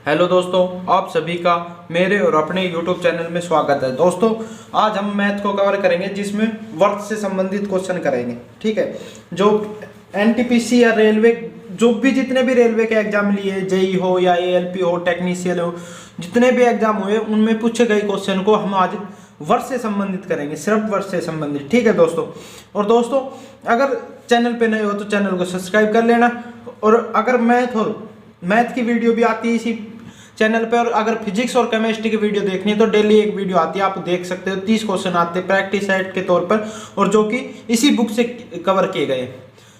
Hello दोस्तों, आप सभी का मेरे और अपने YouTube चैनल में स्वागत है। दोस्तों, आज हम मैथ को कवर करेंगे जिसमें वर्थ से संबंधित क्वेश्चन करेंगे। ठीक है, जो एनटीपीसी या रेलवे, जो भी जितने भी रेलवे के एग्जाम लिए, जेई हो या एएलपी हो, टेक्नीशियन हो, जितने भी एग्जाम हुए उनमें पूछे गए क्वेश्चन को हम आज वर्ष से संबंधित करेंगे, सिर्फ वर्ष से संबंधित। ठीक है दोस्तों, और दोस्तों अगर चैनल पे नए हो तो चैनल को सब्सक्राइब कर लेना। और अगर मैथ की वीडियो भी आती है इसी चैनल पे, और अगर फिजिक्स और केमिस्ट्री की वीडियो देखनी है तो डेली एक वीडियो आती है, आप देख सकते हो। 30 क्वेश्चन आते हैं प्रैक्टिस सेट के तौर पर, और जो कि इसी बुक से कवर किए गए।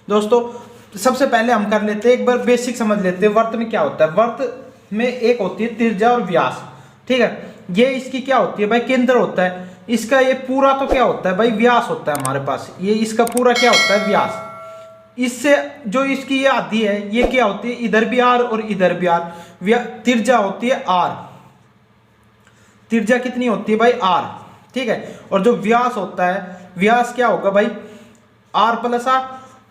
दोस्तों सबसे पहले हम कर लेते हैं, एक बार बेसिक समझ लेते हैं वर्त में क्या होता है। वर्त में एक होती है त्रिज्या और व्यास। ठीक है, ये इसकी क्या होती है भाई, केंद्र होता है। इसका ये पूरा तो क्या होता है भाई, व्यास होता है हमारे पास। ये इसका पूरा क्या होता है, व्यास। इससे जो इसकी ये आधी है, ये क्या होती है, इधर भी आर और इधर भी आर। त्रिज्या होती है आर। त्रिज्या कितनी होती है भाई, आर। ठीक है, और जो व्यास होता है, व्यास क्या होगा भाई, आर प्लस आर।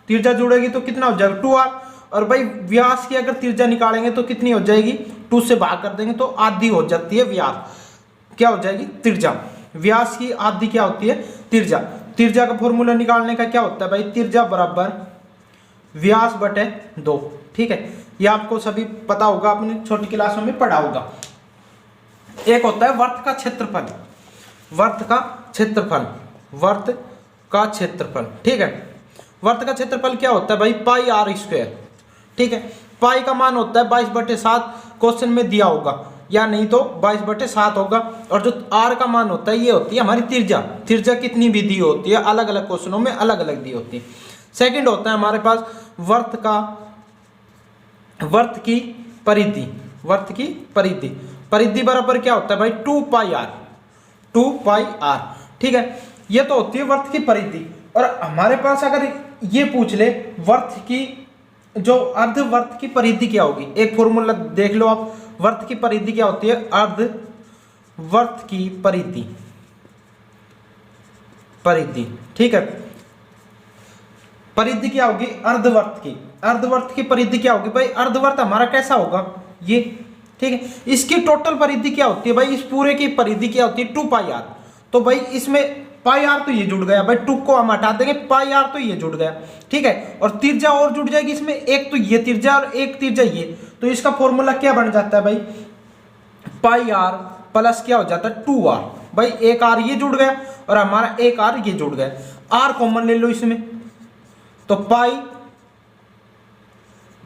त्रिज्या जुड़ेगी तो कितना हो जाएगा, 2r। और भाई व्यास की अगर त्रिज्या निकालेंगे तो कितनी हो जाएगी, 2 से भाग कर देंगे तो आधी हो जाती है व्यास। क्या हो जाएगी, त्रिज्या। व्यास की आधी क्या होती है, त्रिज्या। त्रिज्या का फॉर्मूला निकालने का क्या होता है भाई, त्रिज्या बराबर व्यास बटे 2। ठीक है, ये आपको सभी पता होगा, आपने छोटी क्लासों में पढ़ा होगा। एक होता है वर्त का क्षेत्रफल। वर्त का क्षेत्रफल, वर्त का क्षेत्रफल। ठीक है, वर्त का क्षेत्रफल क्या होता है भाई, पाई आर स्क्वायर। ठीक है, पाई का मान होता है 22/7, क्वेश्चन में दिया होगा, या नहीं तो 22/7 होगा। और जो आर का मान होता है, ये होती है हमारी त्रिज्या। त्रिज्या कितनी भी दी होती है, अलग अलग क्वेश्चनों में अलग अलग दी होती है। सेकंड होता है हमारे पास वर्त की परिधि। वर्त की परिधि, परिधि बराबर क्या होता है भाई, 2πr। 2πr। ठीक है, ये तो होती है वर्त की परिधि। और हमारे पास अगर ये पूछ ले वर्त की, जो अर्धवर्त की परिधि क्या होगी, एक फॉर्मूला देख लो आप। वर्त की परिधि क्या होती है, अर्धवर्त की परिधि। परिधि, ठीक है, परिधि क्या होगी, अर्धवर्त की। अर्धवर्त की परिधि क्या होगी भाई, अर्धवर्त हमारा कैसा होगा, ये। ठीक है, इसकी टोटल परिधि क्या होती है भाई, इस पूरे की परिधि क्या होती है, 2πr। तो भाई इसमें पाई आर तो ये जुड़ गया भाई, 2 को हम हटा देंगे, पाई आर तो ये जुड़ गया। ठीक है, और त्रिज्या और जुड़ जाएगी इसमें, एक तो ये त्रिज्या और एक त्रिज्या ये। तो इसका फॉर्मूला क्या बन जाता है भाई, पाई आर प्लस क्या हो जाता है, 2r। भाई एक आर ये जुड़ गया और हमारा एक आर ये जुड़ गया। आर कॉमन ले लो इसमें, तो पाई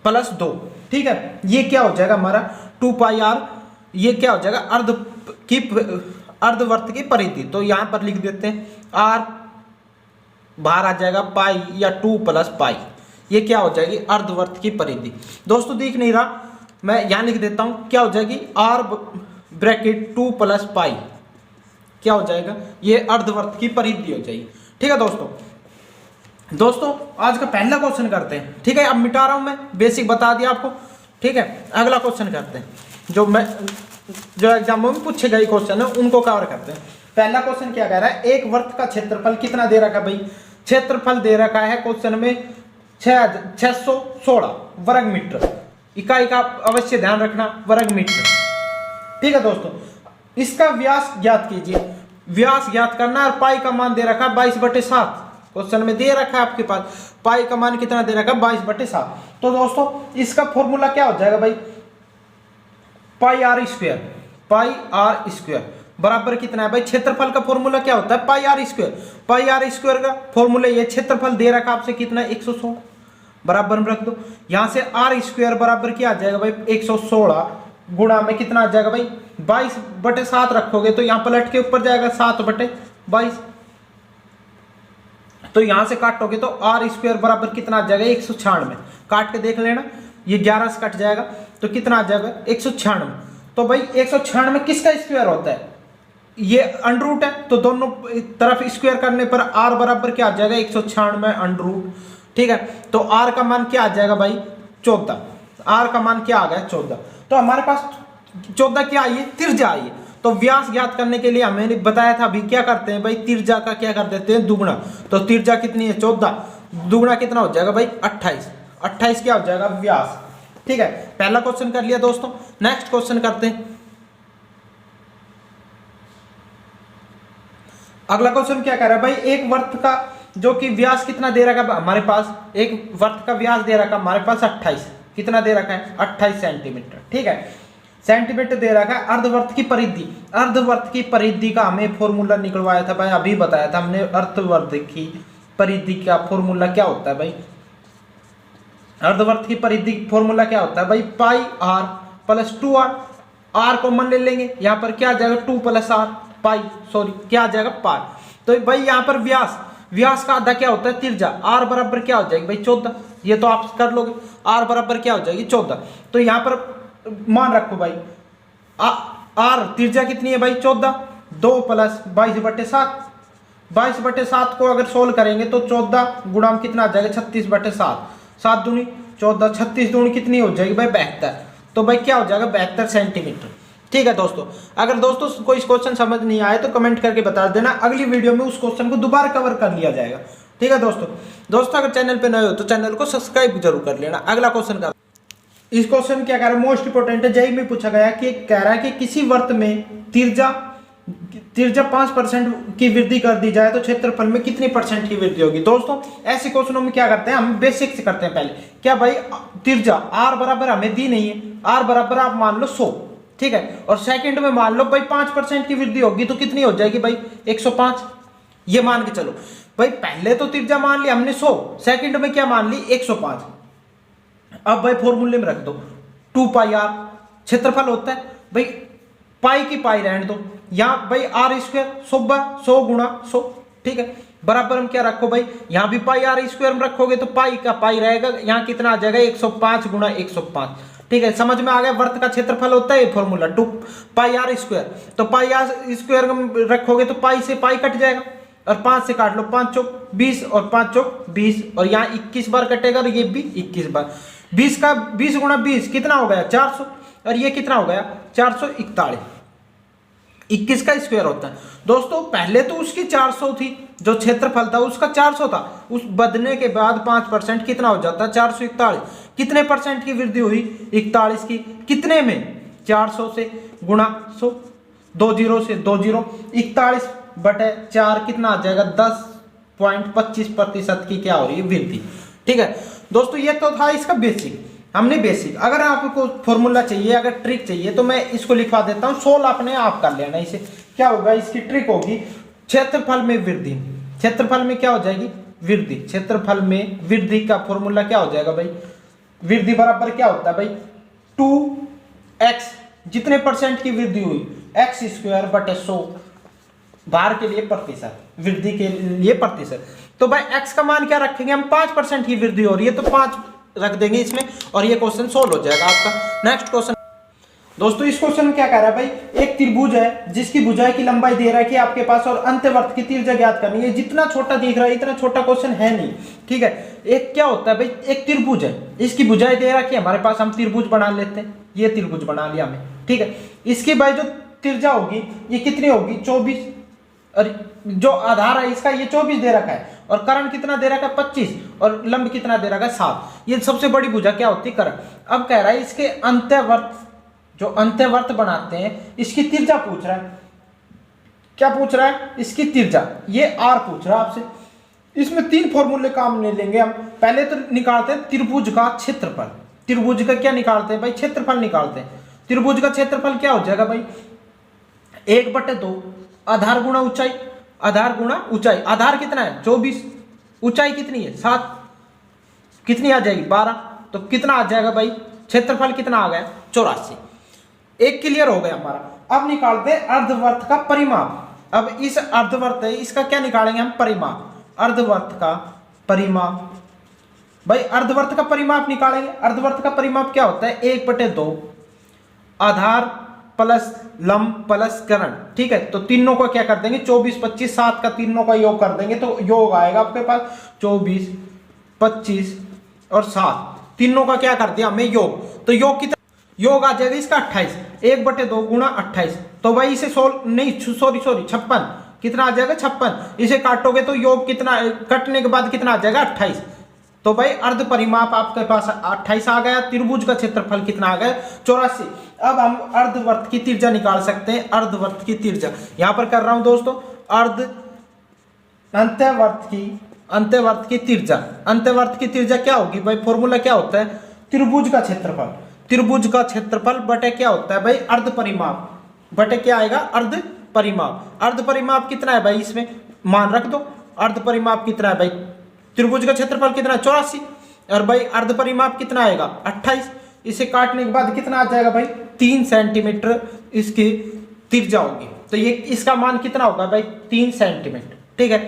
प्लस 2। ठीक है, ये क्या हो जाएगा हमारा 2πr। ये क्या हो जाएगा, अर्धवर्त की परिधि। तो यहां पर लिख देते हैं, आर बाहर आ जाएगा, पाई या 2 प्लस पाई। ये क्या हो जाएगी, अर्धवर्त की परिधि। दोस्तों दिख नहीं रहा, मैं यहां लिख देता हूं, क्या हो जाएगी, आर ब्रैकेट 2 प्लस पाई। क्या हो जाएगा, ये अर्धवर्त की परिधि हो जाएगी। ठीक है दोस्तों आज का पहला क्वेश्चन करते हैं। ठीक है, अब मिटा रहा हूं मैं, बेसिक बता दिया आपको। ठीक है, अगला क्वेश्चन करते हैं, जो एग्जामों में पूछे गए क्वेश्चन है उनको कवर करते हैं। पहला क्वेश्चन क्या कह रहा है, एक वर्त का क्षेत्रफल कितना दे रखा है भाई, क्षेत्रफल दे रखा है क्वेश्चन में 616 वर्ग मीटर। इकाई का अवश्य ध्यान रखना, वर्ग मीटर। ठीक है दोस्तों, इसका व्यास ज्ञात कीजिए। व्यास ज्ञात करना, और पाई का मान दे रखा है 22/7। क्वेश्चन में दे रखा है आपके पास, पाई का मान कितना दे रखा है, 22/7। तो दोस्तों इसका फॉर्मूला क्या हो जाएगा भाई, pi r square. Pi r square बराबर कितना है भाई, क्षेत्रफल का फॉर्मूला क्या होता है, pi r square. Pi r square का फॉर्मूला ये, क्षेत्रफल दे रखा आपसे कितना, 116। बराबर में रख दो, यहां से आर स्क्वायर बराबर क्या आ जाएगा भाई, 116 गुणा में कितना आ जाएगा भाई, 22/7 रखोगे तो यहां पलट के ऊपर जाएगा 7/22। तो यहां से काटोगे तो आर स्क्वायर बराबर कितना आ जाएगा, 196। काट के देख लेना, ये 11 से कट जाएगा तो कितना आ जाएगा, 196। तो भाई 196 किसका स्क्वायर होता है, ये अंडर रूट है, तो दोनों तरफ स्क्वायर करने पर आर बराबर क्या आ जाएगा, 196 अंडर रूट। ठीक है, तो आर का मान क्या आ जाएगा भाई, 14। आर का मान क्या आ गया, 14। तो हमारे पास 14 क्या आई है, त्रिज्या आई है। तो व्यास ज्ञात करने के लिए हमें बताया था, अभी क्या करते हैं भाई, त्रिज्या का क्या कर देते हैं, दुगुना। तो त्रिज्या कितनी है, 14, दुगुना कितना हो जाएगा भाई, 28। 28 क्या हो जाएगा व्यास। ठीक है, पहला क्वेश्चन कर लिया दोस्तों। नेक्स्ट क्वेश्चन करते हैं। अगला क्वेश्चन क्या कह रहा है भाई, एक वर्त का जो कि व्यास कितना दे रखा है हमारे पास, एक वर्त का व्यास दे रखा हमारे पास 28, कितना दे रखा है 28 सेंटीमीटर। ठीक है, सेंटीमीटर दे रखा है। अर्धवर्त की परिधि, अर्धवर्त की परिधि का हमें फॉर्मूला निकलवाया था भाई, अभी बताया था हमने। अर्धवर्त की परिधि का फॉर्मूला क्या होता है भाई, अर्धवर्त की परिधि फॉर्मूला क्या होता है भाई, pi r plus 2r। R common ले लेंगे, यहाँ पर क्या आ जाएगा 2 + r पाई, सॉरी क्या आ जाएगा पाई। तो भाई यहाँ पर व्यास, व्यास का आधा क्या होता है त्रिज्या, आर बराबर क्या हो जाएगी भाई 14, ये तो आप कर लोगे। आर बराबर क्या हो जाएगी 14। तो यहाँ पर मान रखो भाई आर त्रिज्या कितनी है भाई 14, 2 + 22/7, 22/7 को अगर सोल्व करेंगे तो 14 गुणा कितना आ जाएगा 36/7, 7 दूनी 14, 36 दूनी कितनी हो जाएगी भाई 72। तो भाई क्या हो जाएगा 72 सेंटीमीटर। ठीक है दोस्तों, अगर दोस्तों कोई क्वेश्चन समझ नहीं आए तो कमेंट करके बता देना, अगली वीडियो में उस क्वेश्चन को दोबारा कवर कर लिया जाएगा। ठीक है दोस्तों अगर चैनल पे नए हो तो चैनल को सब्सक्राइब जरूर कर लेना। अगला क्वेश्चन का, इस क्वेश्चन क्या कह रहा है, मोस्ट इंपोर्टेंट है, जेईई में पूछा गया कि कह रहा है कि किसी वर्त में त्रिज्या 5% की वृद्धि कर दी जाए तो क्षेत्रफल में कितनी % की वृद्धि होगी। दोस्तों ऐसे क्वेश्चनों में क्या करते हैं, हम बेसिक से करते हैं पहले। क्या भाई त्रिज्या आर बराबर हमें दी नहीं है, आर बराबर आप मान लो 100, ठीक है, और सेकंड में मान लो भाई 5% की वृद्धि होगी तो कितनी हो जाएगी भाई 105, ये मान के चलो भाई। पहले तो त्रिज्या मान ली हमने 100, सेकंड में क्या मान ली 105। अब भाई फॉर्मूले में रख दो 2πr, क्षेत्रफल होता है भाई, पाई की पाई रहने दो, यहाँ भाई r² 100 गुणा 100, ठीक है, बराबर हम क्या रखो भाई, यहाँ भी पाई r² में रखोगे तो पाई का पाई रहेगा, यहाँ कितना आ जाएगा 105 गुणा 105। ठीक है, समझ में आ गया, वर्त का क्षेत्रफल होता है ये फॉर्मूला 2πr²। तो पाई r² रखोगे तो पाई से पाई कट जाएगा और 5 से काट लो, 5 चौक 20 और 5 चौक 20, और यहाँ 21 बार कटेगा और ये भी 21 बार। 20 का 20 गुणा 20 कितना हो गया 400, और ये कितना हो गया 441। 21 का स्क्वायर होता है दोस्तों। पहले तो उसकी 400 थी, जो क्षेत्रफल था उसका 400 था, उस बदलने के बाद 5% कितना हो जाता है 441। कितने % की वृद्धि हुई 41 की, कितने में 400 से गुणा 100, 2 0 से 2 0, 41/4 कितना आ जाएगा 10.25% की क्या हो रही है वृद्धि। ठीक है दोस्तों, ये तो था इसका बेसिक, हमने बेसिक। अगर आपको फॉर्मूला चाहिए, अगर ट्रिक चाहिए तो मैं इसको लिखवा देता हूँ, सोल्व अपने आप कर लेना। इसे क्या होगा, इसकी ट्रिक होगी क्षेत्रफल में वृद्धि, क्षेत्रफल में क्या हो जाएगी वृद्धि, क्षेत्रफल में वृद्धि का फॉर्मूला क्या हो जाएगा भाई, वृद्धि बराबर क्या होता है भाई 2x, जितने % की वृद्धि हुई x²/100, भार के लिए प्रतिशत, वृद्धि के लिए प्रतिशत। तो भाई x का मान क्या रखेंगे हम, 5% की वृद्धि हो रही है तो 5 रख देंगे इसमें, और ये क्वेश्चन सोल्व हो जाएगा आपका। नेक्स्ट क्वेश्चन दोस्तों, इस क्वेश्चन में क्या कह रहा है भाई, एक त्रिभुज है जिसकी भुजाएं की लंबाई दे रहा है कि आपके पास, और अंत्यवर्त की त्रिज्या ज्ञात करनी है। जितना छोटा दिख रहा है इतना छोटा क्वेश्चन है नहीं। ठीक है, एक क्या होता है भाई, एक त्रिभुज है, इसकी भुजाएं दे रहा है कि हमारे पास, हम त्रिभुज बना लेते हैं, ये त्रिभुज बना लिया हमें। ठीक है, इसकी भाई जो त्रिज्या होगी ये कितनी होगी 24, और जो आधार है इसका ये 24 दे रखा है, और कर्ण कितना दे रखा है 25, और लंब कितना दे रखा है 7। ये सबसे बड़ी भुजा क्या होती है कर्ण। अब कह रहा है इसके अंत्यवर्त, जो अंत्यवर्त बनाते हैं इसकी त्रिज्या पूछ रहा है। क्या पूछ रहा है, इसकी त्रिज्या, ये r पूछ रहा है आपसे। इसमें 3 फॉर्मूले काम ले लेंगे हम। पहले तो निकालते हैं त्रिभुज का क्षेत्रफल, त्रिभुज का क्या निकालते हैं भाई क्षेत्रफल निकालते हैं। त्रिभुज का क्षेत्रफल क्या हो जाएगा भाई 1/2 आधार गुणा ऊंचाई, आधार गुणा ऊंचाई, आधार कितना है 24, ऊंचाई कितनी है 7, कितनी आ जाएगी 12, तो कितना आ जाएगा भाई क्षेत्रफल कितना आ गया 84। एक क्लियर हो गया हमारा। अब निकालते हैं अर्धवर्त का परिमाप। अब इस अर्धवर्त है इसका क्या निकालेंगे हम परिमाप, अर्धवर्त का परिमाप। भाई अर्धवर्त का परिमाप निकालेंगे। अर्धवर्त का परिमाप क्या होता है 1/2 आधार प्लस लंब प्लस कर्ण। ठीक है, तो तीनों को क्या कर देंगे 24 25 7 का तीनों का योग कर देंगे तो योग आएगा आपके पास 24 25 और 7, तीनों का क्या कर दिया हमें योग। तो योग कितना, योग आ जाएगा इसका 28, 1/2 गुणा 28। तो भाई इसे सॉरी 56, कितना आ जाएगा 56। इसे काटोगे तो योग कितना, कटने के बाद कितना आ जाएगा 28। तो भाई अर्ध परिमाप आपके पास 28 आ गया। त्रिभुज का क्षेत्रफल कितना आ गया 84। अब हम अर्धवर्त की त्रिज्या निकाल सकते हैं। अर्धवर्त की त्रिज्या यहां पर कर रहा हूं दोस्तों। अंत्यवर्त की त्रिज्या, अंत्यवर्त की त्रिज्या क्या होगी भाई, फॉर्मूला क्या होता है, त्रिभुज का क्षेत्रफल, त्रिभुज का क्षेत्रफल बटे क्या होता है भाई अर्ध परिमाप, बटे क्या आएगा अर्ध परिमाप। अर्ध परिमाप कितना है भाई, इसमें मान रख दो। अर्ध परिमाप कितना है भाई, त्रिभुज का क्षेत्रफल कितना है 84 और भाई अर्ध परिमाप कितना आएगा 28। इसे काटने के बाद कितना आ जाएगा भाई 3 सेंटीमीटर इसकी त्रिज्या होगी। तो ये इसका मान कितना होगा भाई 3 सेंटीमीटर। ठीक है,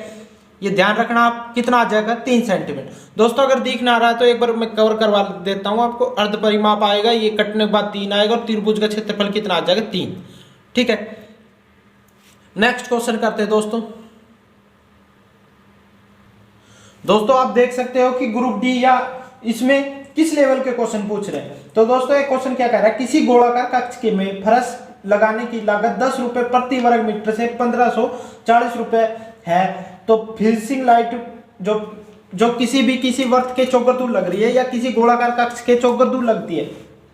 ये ध्यान रखना आप, कितना आ जाएगा 3 सेंटीमीटर। दोस्तों अगर दिख ना रहा है तो एक बार मैं कवर करवा देता हूं आपको। अर्ध परिमाप आएगा, ये कटने के बाद 3 आएगा और त्रिभुज का क्षेत्रफल कितना आ जाएगा 3। ठीक है, नेक्स्ट क्वेश्चन करते हैं दोस्तों। दोस्तों आप देख सकते हो कि ग्रुप डी या इसमें किस लेवल के क्वेश्चन पूछ रहे हैं। तो दोस्तों एक क्वेश्चन क्या कह रहा है, किसी गोलाकार कक्ष के में फर्श लगाने की लागत 10 रुपए प्रति वर्ग मीटर से 1540 रुपए है। तो फिनिशिंग लाइट जो किसी वर्त के चौगर दूर लग रही है या किसी गोलाकार कक्ष के चौगर दूर लगती है,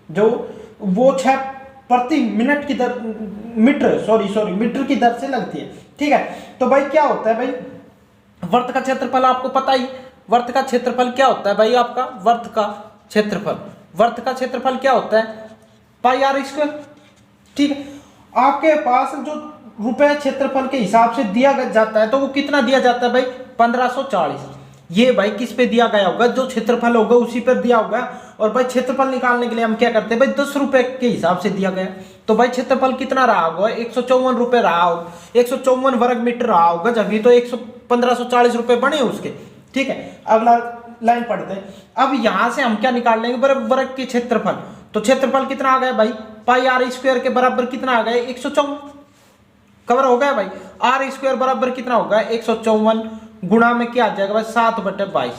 जो वो 6 प्रति मिनट की दर मीटर की दर से लगती है। ठीक है, तो भाई क्या होता है भाई वर्त का क्षेत्रफल आपको पता ही, वर्त का क्षेत्रफल क्या होता है भाई आपका, वर्त का क्षेत्रफल क्या होता है पाई आर स्क्वायर। ठीक है, आपके पास जो रुपए क्षेत्रफल के हिसाब से दिया जाता है तो वो कितना दिया जाता है भाई 1540। ये भाई किस पे दिया गया होगा, जो क्षेत्रफल होगा उसी पर दिया होगा। और भाई क्षेत्रफल निकालने के लिए हम क्या करते हैं भाई 10 रुपए के हिसाब से दिया गया। तो भाई क्षेत्रफल कितना रहा होगा 154 रुपए रहा होगा, 154 वर्ग मीटर रहा होगा, जब तो 1540 रुपए बने उसके। ठीक है, अगला लाइन पढ़ते हैं। अब यहां से हम क्या निकाल लेंगे वर्ग के क्षेत्रफल। तो क्षेत्रफल कितना आ गया भाई पाई आर स्क्वायर के बराबर कितना आ गया 154। कवर हो गया भाई, आर स्क्वायर बराबर कितना होगा 154 गुणा में क्या आ जाएगा भाई 7/22।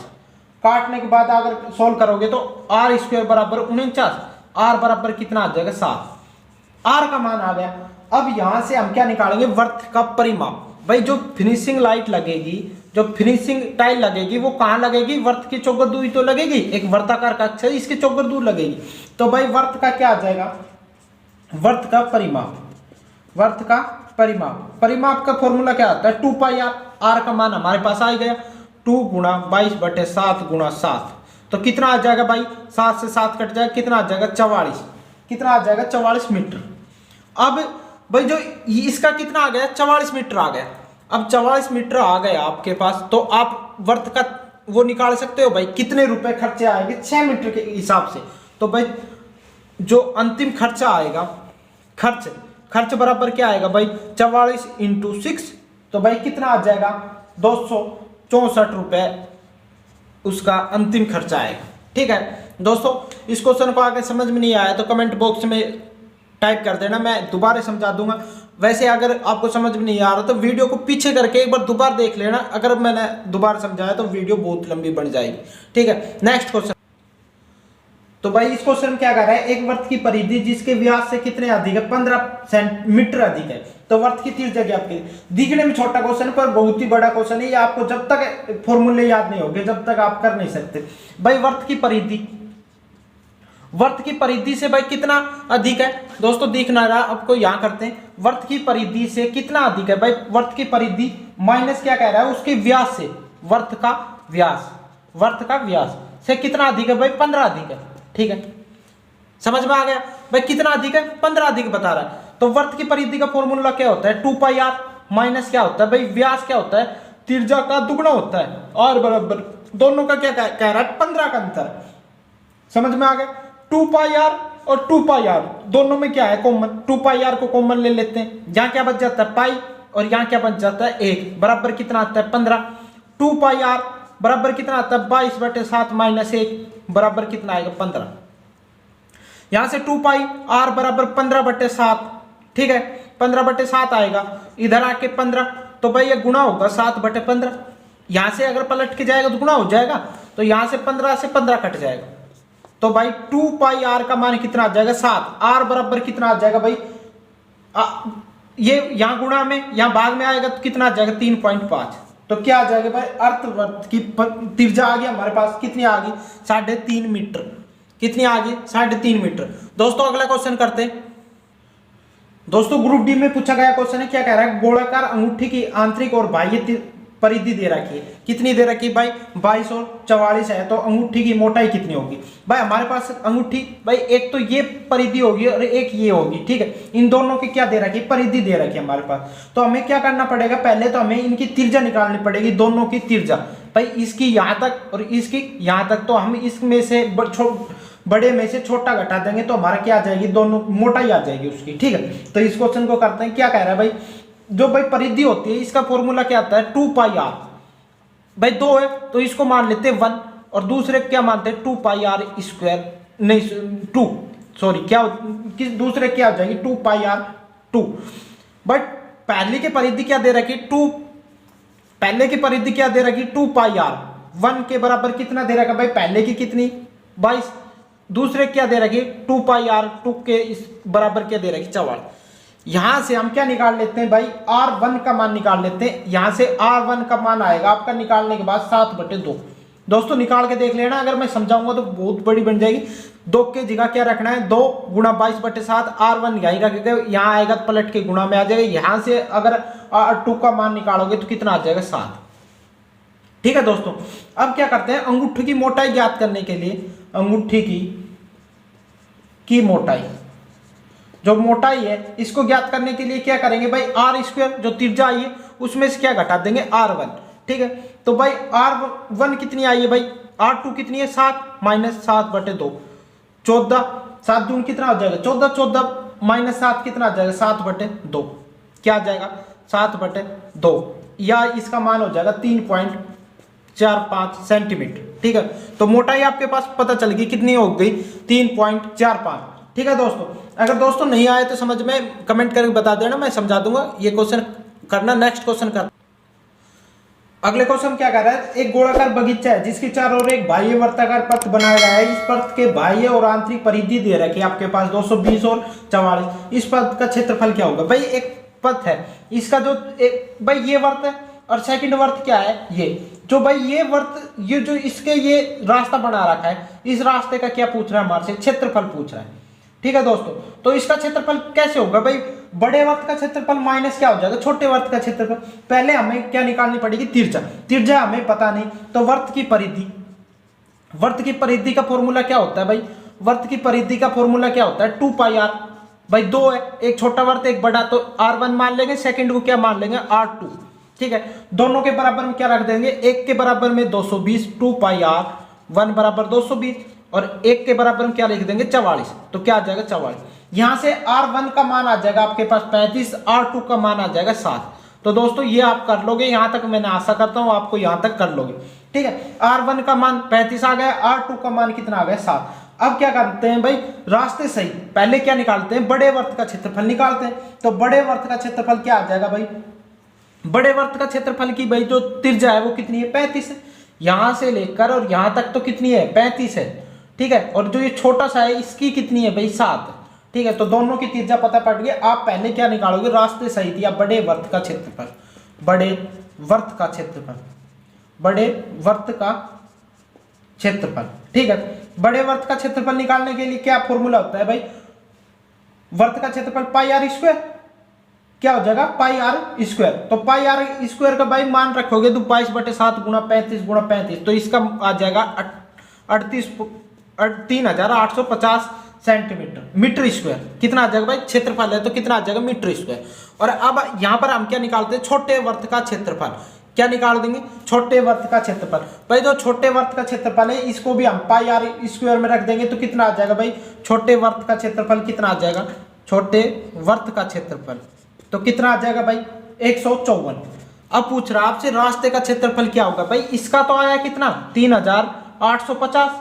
काटने के बाद अगर सोल्व करोगे तो आर स्क्वायर बराबर 49, आर बराबर कितना आ जाएगा 7। आर का मान आ गया। अब यहां से हम क्या निकालेंगे वर्त का परिमाप। भाई जो फिनिशिंग लाइट लगेगी, जो फिनिशिंग टाइल लगेगी वो कहां लगेगी, वर्त की चौगर दूरी तो लगेगी, एक वर्ताकार कक्ष है इसके चौगर दूर लगेगी। तो भाई वर्त का क्या आ जाएगा, वर्त का परिमाप का फॉर्मूला क्या आता है 2 पाई आर। आर का मान हमारे पास आ गया 2 गुणा 22/7 गुणा 7। तो कितना आ जाएगा भाई 7 से 7 कट जाएगा, कितना आ जाएगा 44, कितना आ जाएगा 44 मीटर। अब भाई जो इसका कितना आ गया 44 मीटर आ गया। अब 44 मीटर आ गया आपके पास, तो आप वर्त का वो निकाल सकते हो भाई कितने रुपए खर्चे आएंगे 6 मीटर के हिसाब से। तो भाई जो अंतिम खर्चा आएगा, खर्च बराबर क्या आएगा भाई 44 × 6। तो भाई कितना आ जाएगा 264 रुपए उसका अंतिम खर्चा आएगा। ठीक है दोस्तों, इस क्वेश्चन को आगे समझ में नहीं आया तो कमेंट बॉक्स में टाइप कर देना, मैं दोबारा समझा दूंगा। वैसे अगर आपको समझ में नहीं आ रहा तो वीडियो को पीछे करके एक बार दोबारा देख लेना, अगर मैंने दोबारा समझाया तो वीडियो बहुत लंबी बन जाएगी। ठीक है, नेक्स्ट क्वेश्चन। तो भाई इस क्वेश्चन में क्या कर रहा है, एक वर्त की परिधि जिसके व्यास से कितने अधिक है 15 सेंटीमीटर अधिक है, तो वर्त की त्रिज्या ज्ञात कीजिए। दिखने में छोटा क्वेश्चन पर बहुत ही बड़ा क्वेश्चन है, ये आपको जब तक फॉर्मूले याद नहीं होंगे जब तक आप कर नहीं सकते। भाई वर्त की परिधि से भाई कितना अधिक है दोस्तों, दिखना रहा आपको, यहां करते हैं वर्त की परिधि से कितना अधिक है। भाई वर्त की परिधि माइनस क्या कह रहा है उसके व्यास से, वर्त का व्यास से कितना अधिक है भाई 15 अधिक है। ठीक है, समझ में आ गया भाई कितना अधिक है 15 अधिक बता रहा है। तो वर्त की परिधि का फॉर्मूला क्या होता है 2 पाई आर माइनस क्या होता है भाई व्यास क्या होता है त्रिज्या का दुगना होता है, और बराबर दोनों का क्या कह रहा है 15 का अंतर। समझ में आ गया, 2 पाई आर और 2 पाई आर दोनों में क्या है कॉमन, 2 पाई आर को कॉमन ले लेते हैं, यहाँ क्या बच जाता है पाई और यहाँ क्या बच जाता है 1, बराबर कितना आता है 15। 2 पाई आर बराबर कितना आता है 22/7 माइनस 1 बराबर कितना आएगा 15। यहां से 2 पाई आर बराबर 15/7। ठीक है, 15/7 आएगा, इधर आके 15, तो भाई ये गुणा होगा 7/15। यहां से अगर पलट के जाएगा तो गुणा हो जाएगा, तो यहां से 15 से 15 कट जाएगा। तो भाई 2 पाई आर का मान कितना आ जाएगा 7। आर बराबर कितना आ जाएगा भाई ये यहां गुणा में यहां भाग में आएगा तो कितना आ जाएगा 3.5। तो क्या आ जाएगा भाई, अर्धवृत्त की त्रिज्या आ गई हमारे पास, कितनी आ गई 3.5 मीटर। कितनी आ गई 3.5 मीटर। दोस्तों अगला क्वेश्चन करते हैं। दोस्तों ग्रुप डी में पूछा गया क्वेश्चन है, क्या कह रहा है, गोलाकार अंगूठी की आंतरिक और बाह्य परिधि दे रखी है। कितनी दे रखी है भाई, 22 और 44 है, तो अंगूठी की मोटाई कितनी होगी भाई। हमारे पास अंगूठी भाई, एक तो ये परिधि होगी और एक ये होगी, ठीक है। इन दोनों की क्या दे रखी है, परिधि दे रखी है हमारे पास। तो हमें क्या करना पड़ेगा, पहले तो हमें इनकी त्रिज्या निकालनी पड़ेगी, दोनों की त्रिज्या भाई, इसकी यहाँ तक और इसकी यहाँ तक। तो हम इसमें से बड़े में से छोटा घटा देंगे तो हमारा क्या आ जाएगी, दोनों मोटाई आ जाएगी उसकी, ठीक है। तो इस क्वेश्चन को करते हैं। क्या कह रहा है भाई, जो भाई परिधि होती है इसका फॉर्मूला क्या आता है, 2πr। भाई 2 है तो इसको मान लेते हैं 1, और दूसरे क्या मानते हैं 2πr स्क्वायर, नहीं 2, सॉरी क्या दूसरे क्या हो जाएगी 2πr 2। बट पहले की परिधि क्या दे रखी 2, पहले की परिधि क्या दे रखी 2πr, 1 के बराबर कितना दे रखा भाई, पहले की कितनी 22, दूसरे क्या दे रखी 2πr 2 के इस बराबर क्या दे रखी 44। यहां से हम क्या निकाल लेते हैं भाई, r1 का मान निकाल लेते हैं। यहां से r1 का मान आएगा आपका निकालने के बाद 7/2। दोस्तों निकाल के देख लेना, अगर मैं समझाऊंगा तो बहुत बड़ी बन जाएगी। 2 के जगह क्या रखना है, 2 गुणा 22/7, r1 यही रखेगा, यहाँ आएगा पलट के गुणा में आ जाएगा। यहां से अगर r2 का मान निकालोगे तो कितना आ जाएगा 7, ठीक है दोस्तों। अब क्या करते हैं, अंगूठी की मोटाई ज्ञात करने के लिए, अंगूठी की मोटाई, जो मोटाई है इसको ज्ञात करने के लिए क्या करेंगे भाई, r² जो त्रिज्या आई है उसमें से क्या घटा देंगे r1, ठीक है। तो भाई r1 कितनी आई है भाई, r2 कितनी है 7 माइनस 7/2, 14, 7 दूनी कितना हो जाएगा 14, 14 माइनस 7 कितना आ जाएगा 7/2, क्या आ जाएगा 7/2, या इसका मान हो जाएगा 3.45 सेंटीमीटर, ठीक है। तो मोटाई आपके पास पता चल गई कितनी हो गई 3.45, ठीक है दोस्तों। अगर दोस्तों नहीं आए तो समझ में कमेंट करके बता देना, मैं समझा दूंगा। ये क्वेश्चन करना, नेक्स्ट क्वेश्चन कर। अगले क्वेश्चन क्या कर रहा है, एक गोलाकार बगीचा है जिसके चारों ओर एक बाह्य वर्ताकार पथ बनाया गया है। इस पथ के बाह्य और आंतरिक परिधि दे रखी है आपके पास 220 और 44। इस पथ का क्षेत्रफल क्या होगा भाई, एक पथ है, इसका जो एक भाई ये वर्त है और सेकंड वर्त क्या है, ये जो भाई ये वर्त, ये जो इसके ये रास्ता बना रखा है, इस रास्ते का क्या पूछ रहा है हमारे से, क्षेत्रफल पूछ रहा है, ठीक है दोस्तों। तो इसका क्षेत्रफल कैसे होगा भाई, बड़े वर्त का क्षेत्रफल माइनस क्या हो जाएगा छोटे वर्त का क्षेत्रफल। पहले हमें क्या निकालनी पड़ेगी, त्रिज्या, त्रिज्या हमें पता नहीं, तो वर्त की परिधि, वर्त की परिधि का फॉर्मूला क्या होता है भाई, वर्त की परिधि का फॉर्मूला क्या होता है 2πr। भाई 2 है, एक छोटा वर्त एक बड़ा, तो r1 मान लेंगे, सेकंड को क्या मान लेंगे r2, ठीक है। दोनों के बराबर में क्या रख देंगे, एक के बराबर में 220, 2πr 1 बराबर 220, और एक के बराबर में क्या लिख देंगे 44, तो क्या आ जाएगा 44। यहां से r1 का मान आ जाएगा आपके पास 35, r2 का मान आ जाएगा 7। तो दोस्तों ये आप कर लोगे, यहां तक मैंने आशा करता हूं आपको यहां तक कर लोगे, ठीक है। r1 का मान 35 आ गया, r2 का मान कितना आ गया 7। अब क्या करते हैं भाई, रास्ते सही, पहले क्या निकालते हैं, बड़े वर्त का क्षेत्रफल निकालते हैं। तो बड़े वर्त का क्षेत्रफल क्या आ जाएगा भाई, बड़े वर्त का क्षेत्रफल की भाई जो त्रिज्या है वो कितनी है 35 है, यहां से लेकर और यहां तक तो कितनी है 35 है, ठीक है। और जो ये छोटा सा है इसकी कितनी है भाई 7, ठीक है। तो दोनों की त्रिज्या पता पड़ गई। आप पहले क्या निकालोगे, रास्ते सही दिया, बड़े वर्त का क्षेत्रफल, बड़े वर्त का क्षेत्रफल, बड़े वर्त का क्षेत्रफल, ठीक है। बड़े वर्त का क्षेत्रफल निकालने के लिए क्या फॉर्मूला होता है भाई, वर्त का क्षेत्रफल πr², क्या हो जाएगा πr²। तो πr² का भाई मान रखोगे तो 22/7 गुणा 35 गुणा 35, तो इसका आ जाएगा 3850 सेंटीमीटर, मीटर स्क्वायर। कितना आ जाएगा भाई, क्षेत्रफल है तो कितना आ जाएगा मीटर स्क्वायर। और अब यहां पर हम क्या निकालते हैं, छोटे वर्त का क्षेत्रफल, क्या निकाल देंगे छोटे वर्त का क्षेत्रफल। भाई जो छोटे वर्त का क्षेत्रफल है इसको भी हम πr² में रख देंगे तो कितना आ जाएगा भाई, छोटे वर्त का क्षेत्रफल कितना आ जाएगा, छोटे वर्त का क्षेत्रफल तो कितना आ जाएगा भाई 154। अब पूछ रहा आपसे रास्ते का क्षेत्रफल क्या होगा भाई, इसका तो आया कितना 3850,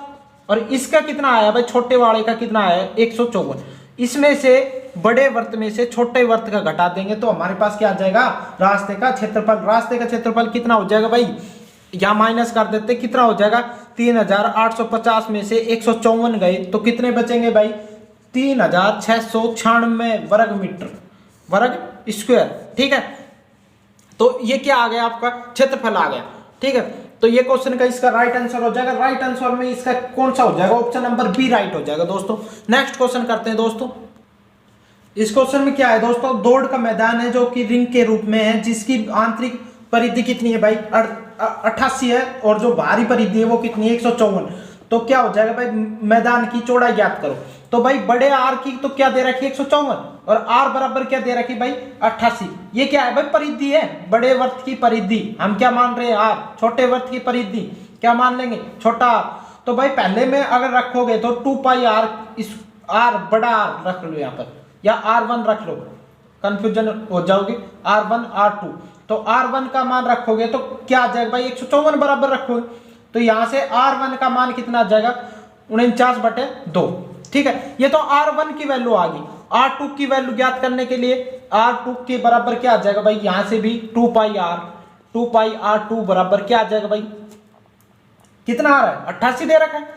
और इसका कितना आया भाई, छोटे वाले का कितना आया 154। इसमें से बड़े वर्त में से छोटे वर्त का घटा देंगे तो हमारे पास क्या आ जाएगा, रास्ते का क्षेत्रफल। रास्ते का क्षेत्रफल कितना हो जाएगा भाई, यहाँ माइनस कर देते, कितना हो जाएगा 3850 में से 154 गए तो कितने बचेंगे भाई 3696 वर्ग मीटर, वर्ग स्क्वायर, ठीक है। तो ये क्या आ गया, आपका क्षेत्रफल आ गया। ठीक है, तो ये क्वेश्चन का इसका राइट आंसर हो जाएगा। राइट आंसर में इसका कौन सा हो जाएगा, ऑप्शन नंबर बी राइट हो जाएगा दोस्तों। नेक्स्ट क्वेश्चन करते हैं दोस्तों। इस क्वेश्चन में क्या है दोस्तों, दौड़ का मैदान है जो कि रिंग के रूप में है, जिसकी आंतरिक परिधि कितनी है भाई, 88 है, और जो बाहरी परिधि है वो कितनी है, 154। तो क्या हो जाएगा भाई, मैदान की चौड़ाई ज्ञात करो। तो भाई बड़े आर की तो क्या दे रखी है, 154, और आर बराबर क्या दे रखी भाई, 88। ये क्या है भाई, परिधि है, बड़े वर्त की परिधि। हम क्या मान रहे हैं, आर। छोटे वर्त की परिधि क्या मान लेंगे, छोटा आर। तो भाई पहले में अगर रखोगे तो 2 पाई आर, इस आर बड़ा आर रख लो यहाँ पर, या R1 रख लो, कंफ्यूजन हो जाओगे, R1 R2। तो R1 का मान रखोगे तो क्या आ जाएगा भाई, 154 बराबर रखोगे, तो यहां से R1 का मान कितना आ जाएगा, 49/2। ठीक है, ये तो R1 की वैल्यू आ गई। R2 की वैल्यू ज्ञात करने के लिए R2 के बराबर क्या आ जाएगा भाई, यहां से भी 2 पाई R2 बराबर क्या आ जाएगा भाई, कितना आ रहा है, 88 दे रखा है।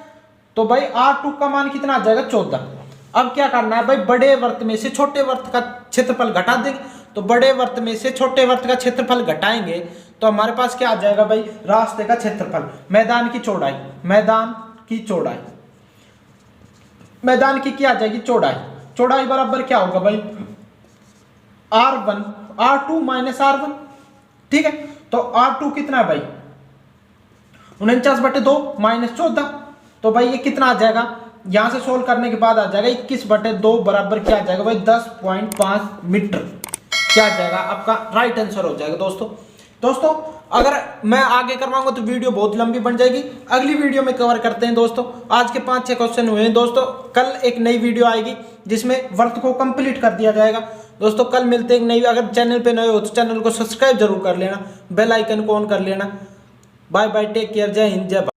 तो भाई R2 का मान कितना आ जाएगा, 14। अब क्या करना है भाई, बड़े वर्त में से छोटे वर्त का क्षेत्रफल घटा देंगे। तो बड़े वर्त में से छोटे वर्त का क्षेत्रफल घटाएंगे तो हमारे पास क्या आ जाएगा भाई, रास्ते का क्षेत्रफल, मैदान की चौड़ाई, मैदान की चौड़ाई, मैदान की क्या आ जाएगी, चौड़ाई। चौड़ाई बराबर क्या होगा भाई, R1 R2 माइनस R1। ठीक है, तो R2 कितना है भाई, 49/2 माइनस 14। तो भाई ये कितना आ जाएगा, यहां से सोल्व करने के बाद आ जाएगा 21/2 बराबर क्या आ जाएगा भाई, 10.5 मीटर। क्या आ जाएगा, आपका राइट आंसर हो जाएगा दोस्तों। अगर मैं आगे करवाऊंगा तो वीडियो बहुत लंबी बन जाएगी, अगली वीडियो में कवर करते हैं दोस्तों। आज के 5-6 क्वेश्चन हुए हैं दोस्तों, कल एक नई वीडियो आएगी जिसमें वर्त को कंप्लीट कर दिया जाएगा दोस्तों। कल मिलते हैं नई, अगर चैनल पे नए हो तो चैनल को सब्सक्राइब जरूर कर लेना, बेल आइकन को ऑन कर लेना। बाय बाय, टेक केयर, जय हिंद, जय भारत।